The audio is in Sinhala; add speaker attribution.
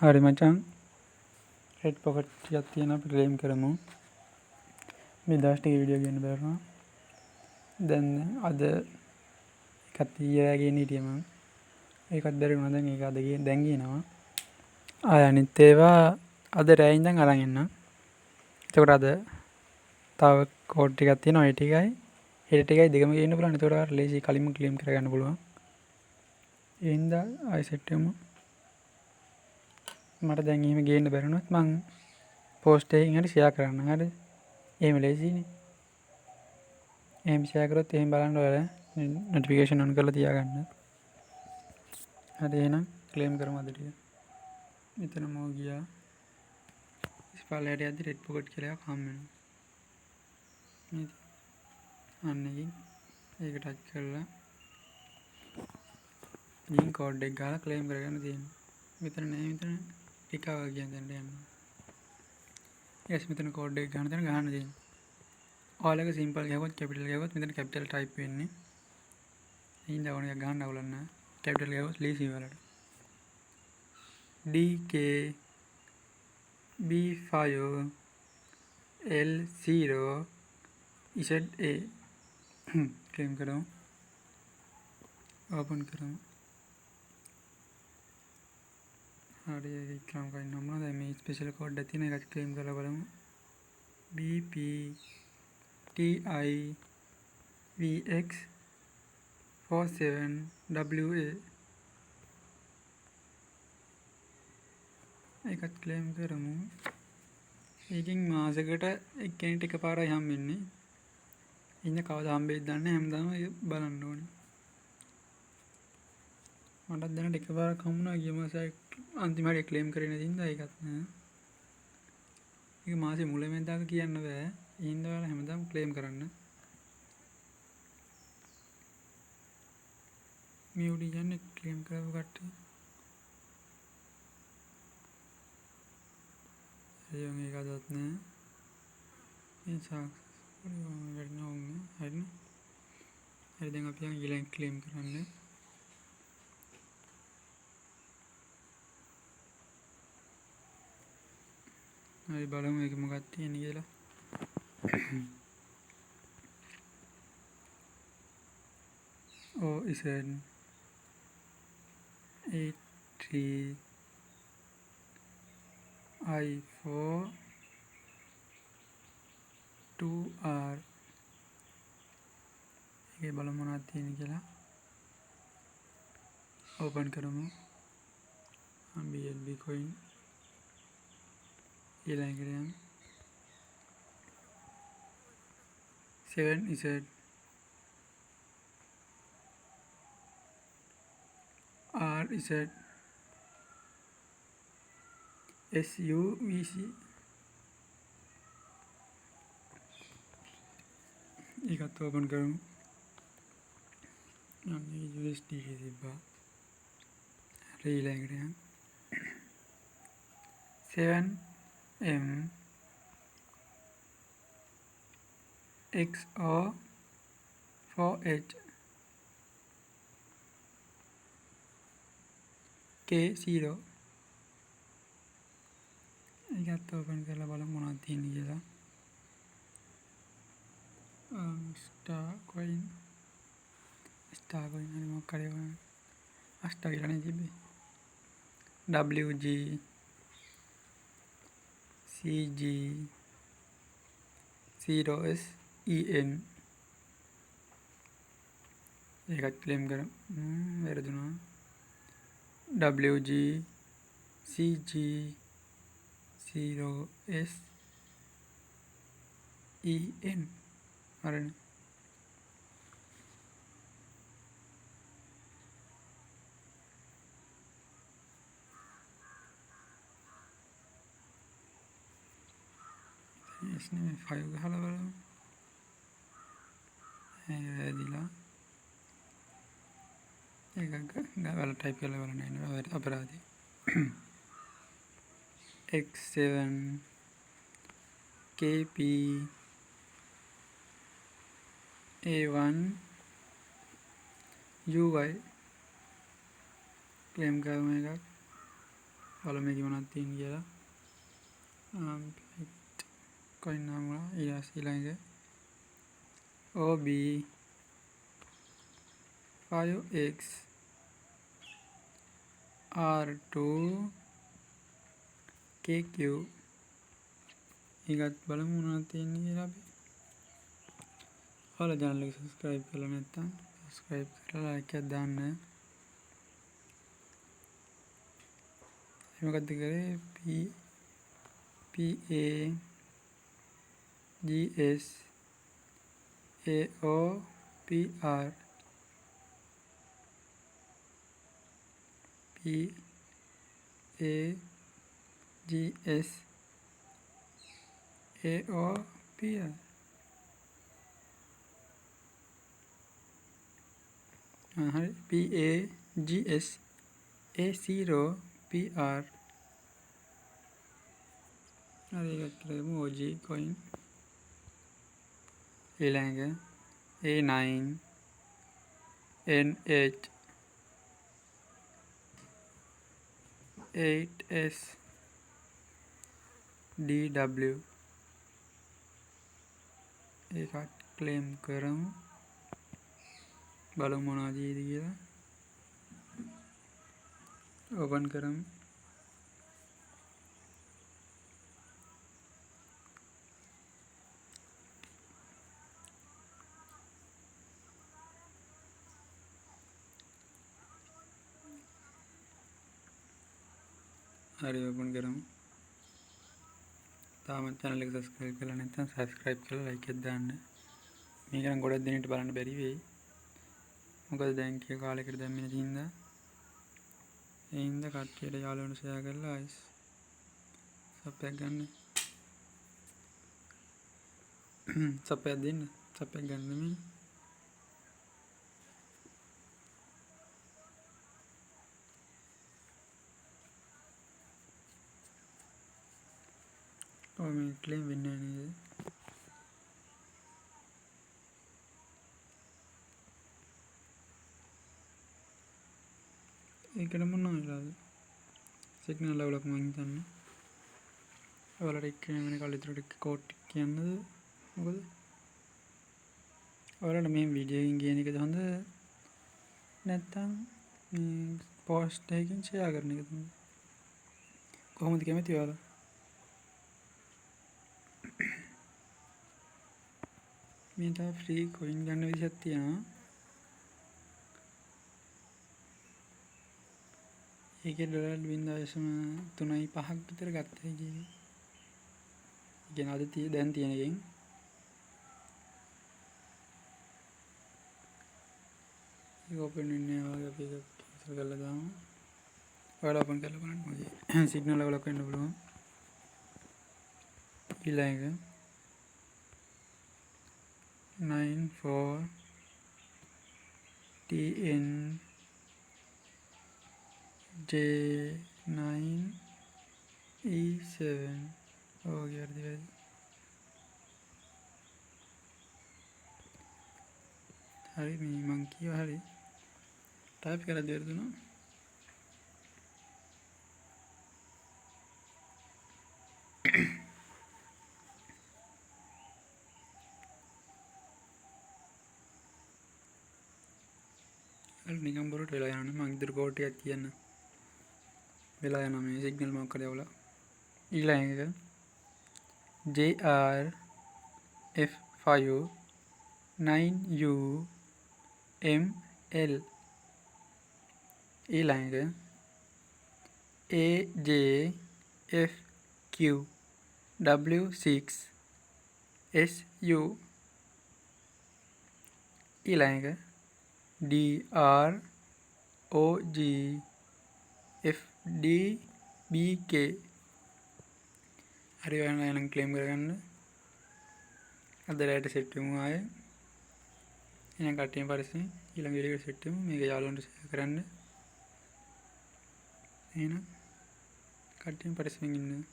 Speaker 1: හරි මචං රෙඩ් පොකට් ටිකක් තියෙනවා අපි ක්ලේම් කරමු. මේ දවස් ටික වීඩියෝ ගන්න බැරුණා. දැන් අද එකත් ඊයේ ගේන්න හිටියේ මම. ඒකත් බැරි වුණා. දැන් ඒක අද දැන් ගේනවා. ආය අනිත් ඒවා අද රෑ ඉඳන් අරන් එන්නම්. එතකොට අද තව කෝඩ් ටිකක් තියෙනවා. ඒ ටිකයි හෙට ටිකයි දෙකම ගේන්න පුළුවන්. එතකොට අර ලේසි කලින්ම ක්ලේම් කරගන්න පුළුවන්. ඒ හින්දා ආයි සෙට් වෙමු. මට දැන් එහෙම ගේන්න බැරිුණොත් මං පෝස්ට් එකකින් හරි ෂෙයා කරන්න. හරිද? එහෙම ලේසියිනේ. එහෙම ෂෙයා කරොත් එහෙම බලන්න ඔයාලා නොටිෆිකේෂන් ඔන් කරලා තියාගන්න. හරි එහෙනම් ක්ලේම් කරමු අද ටික. මෙතන මෝ ගියා. ඉස්පල්ලයට යද්දි රෙඩ් පොකට් කියලා එකක් හම් වෙනවා. නේද? අන්න එකකින් ඒක ටච් කරලා ලින්ක් කෝඩ් එක ගාලා ක්ලේම් කරගන්න තියෙනවා. මෙතන නෑ මෙතන ටිකව කියන තැනට යන්න. yes මෙතන කෝඩ් එක ගන්න තැන ගහන්න තියෙනවා. ඔයාලගේ සිම්පල් ගහුවොත් කැපිටල් ගහුවොත් මෙතන කැපිටල් ටයිප් වෙන්නේ. එහෙනම් ඕන එක ගන්න අවුලක් නැහැ. කැපිටල් ගහුවොත් ලීසි වලට. DK B5 L0 ZA claim කරමු. ඕපන් කරමු. හරි ඒක ඉක්ලම් කරන්න ඕන. දැන් මේ ස්පෙෂල් කෝඩ් එක තියෙන එකත් ක්ලේම් කරලා බලමු. BP TI VX 47WA ඒකත් ක්ලේම් කරමු. ඒකෙන් මාසෙකට එක්කෙනෙක්ට එකපාරයි හම් වෙන්නේ. ඉන්න කවදා හම්බෙයිද දන්නේ නැහැ. හැමදාම බලන්න ඕනේ. මටත් දැනට එකපාරක් හම්බුණා ගිය මාසයේ අන්තිමට ක්ලේම් කරේ නැති හින්දා ඒකත් නෑ. ඒක මාසේ මුල මැදක කියන්න බෑ. ඒ හින්දා ඔයාලා හැමදාම ක්ලේම් කරන්න. මේ උඩ යන්නේ ක්ලේම් කරපු කට්ටිය. ඒ මේක අදත් නෑ. මේ සාක්ෂි වැඩි නෝන්නේ. හරිනේ. හරි දැන් අපි යන් ඊළඟ ක්ලේම් කරන්න. හරි බලමු ඒක මොකක්ද තියෙන්නේ කියලා. is an 83 I4 2R ඒකේ බලමු මොනවද තියෙන්නේ කියලා. ඕපන් කරමු. BNB coin ඊළඟට යමු. 7Z RZ SUVC ඒකත් ඕපන් කරමු. අනේ USD තිබ්බා. හරි ඊළඟට යමු. 7M XO4H K0 ඒකත් ඕපන් කරලා බලමු මොනවද තියෙන්නේ කියලා. ස්ටාර් කොයින් හරි මොකක් හරි අෂ්ටා කියලා නේ තිබ්බේ. WG CG 0S EN ඒකත් ක්ලේම් කරමු. වැරදුනා. WG CG 0S EN හරිනේ. इसने 5 ගහලා බලමු. වැදිලා. ඒක ගාලා ටයිප් කරලා බලන්න නේද අපරාධي. X7 KP A1 UI claim කරමු එකක්. බලමු මේකේ මොනවද තියෙන්නේ කියලා. coin नाम ඊළඟ OB 5x R2 KQ ඊගත් බලමු මොනවද තියෙන්නේ කියලා අපි. ඔයාලා channel එක subscribe කරලා නැත්නම් subscribe කරලා like එකක් දාන්න. මොකක්ද කරේ PAGS AOPR PAGS AOPR හරි PAGS A0PR හරි එකක් කරමු OG coin ඊළඟ A9 NH 8S DW එකක් ක්ලේම් කරමු බලමු මොනවද කියලා ඕපන් කරමු හරි ඕපන් කරමු තාමත් channel එක subscribe කරලා නැත්නම් subscribe කරලා like එකක් දාන්න මේක නම් ගොඩක් දෙනෙක්ට බලන්න බැරි වෙයි මොකද දැන් කිය කාලයකට දැම්මේ නැති හින්දා ඒ හින්දා කට්ටියට යාළුවන්ට share කරලා ආයිස් සබ් එකක් ගන්න සබ් එකක් දෙන්න සබ් එකක් ගන්න නෙමෙයි ඔය මේ ක්ලේම් වෙන්නේ නැහැ නේද ඒකට මොනවා වෙලාද සිග්නල් ලෙවල් එකක් මම හිතන්නේ ඔයාලට එක්කෙනෙක් වෙන කලිතරට කෝඩ් කියන්නද මොකද ඔයාලට මේ වීඩියෝ එකකින් කියන එකද හොඳ නැත්නම් මේ පෝස්ට් එකකින් ෂෙයා කරන එකද හොඳ කොහොමද කැමති ඔයාලා මේ තව ෆ්‍රී කොයින් ගන්න විදිහක් තියෙනවා ඒකේ ඩොලර් 0.3.5ක් විතර ගත්තා ඒකේ. ඉතින් අද දැන් තියෙන එකෙන් ඒක ඕපන් වෙන්නේ නැහැ වගේ අපි ඒක කැන්සල් කරලා දාමු. ඔයාලා ඕපන් කරලා බලන්න මගේ සිග්නල් ලෙවල් එක වෙන්න පුළුවන්. ඊළඟ 94 TN J9 E7 ඕකේ හරිද හරි මේ මං කියව හරි ටයිප් කරලා දෙන්න අර නිකන් බොරුට වෙලා යනවා මං ඉදිරි කෝටියක් තියන්න වෙලා යනවා මේ සිග්නල් මොකක් කරේ වල ඊළඟ එක JR F5 9U ML ඊළඟ එක AJ FQ W6 SU ඊළඟ එක DR OG FDBK හරි ඔයාලා නම් ක්ලේම් කරගන්න අද රැට සෙට් වෙමු ආයේ එහෙනම් කට්ටියම පරිස්සම් ඊළඟ වීඩියෝ එකට සෙට් වෙමු මේක යාළුවන්ට ෂෙයා කරන්න එහෙනම් කට්ටියම පරිස්සමින් ඉන්න